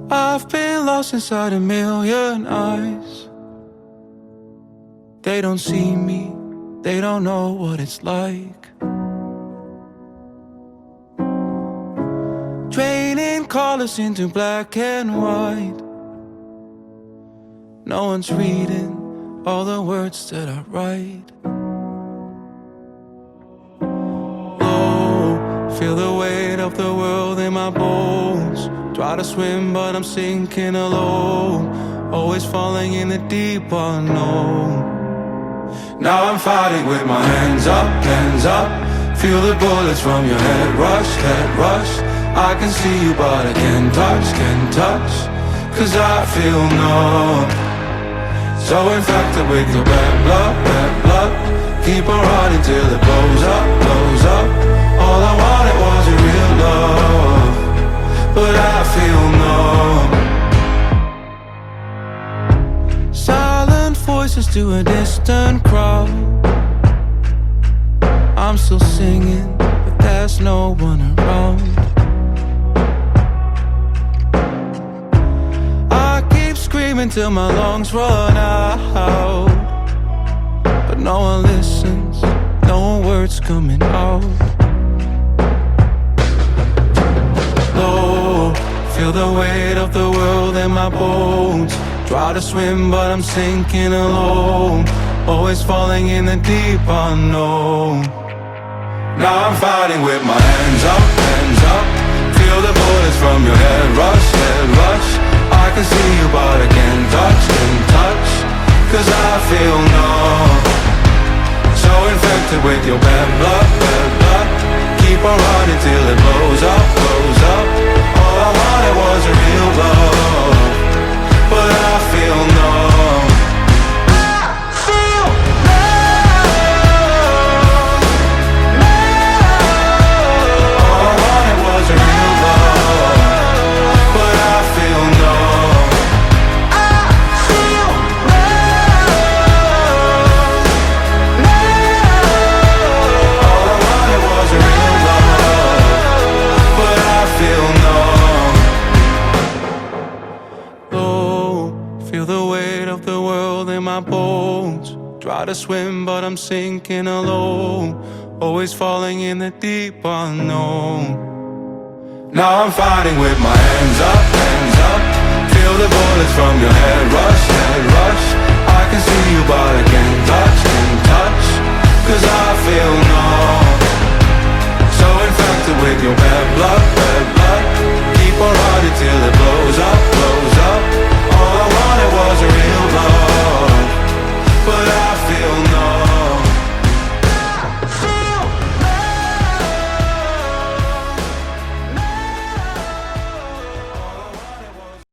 I've been lost inside a million eyes. They don't see me, they don't know what it's like. Draining colors into black and white. No one's reading all the words that I write. Oh, feel the weight of the world in my bones. Try to swim but I'm sinking alone, always falling in the deep unknown. Now I'm fighting with my hands up, hands up. Feel the bullets from your head rush, head rush. I can see you but I can't touch, cause I feel numb. So infected with your bad blood, bad blood. Keep on running till it blows up, blows up. All I wanted was your real love, but I feel numb. Silent voices to a distant crowd. I'm still singing, but there's no one around. I keep screaming till my lungs run out, but no one listens, no words coming out. Low, feel the weight of the world in my bones. Try to swim but I'm sinking alone, always falling in the deep unknown. Now I'm fighting with my hands up, hands up. Feel the bullets from your head rush, head rush. I can see you but I can't touch, cause I feel numb. So infected with your bad blood, bad blood. Keep on running till it blows up, blows up. All I wanted was a real love, but I feel numb. Try to swim but I'm sinking alone, always falling in the deep unknown. Now I'm fighting with my hands up, hands up. Feel the bullets from your head rush, head rush. I can see you but I can't touch, cause I feel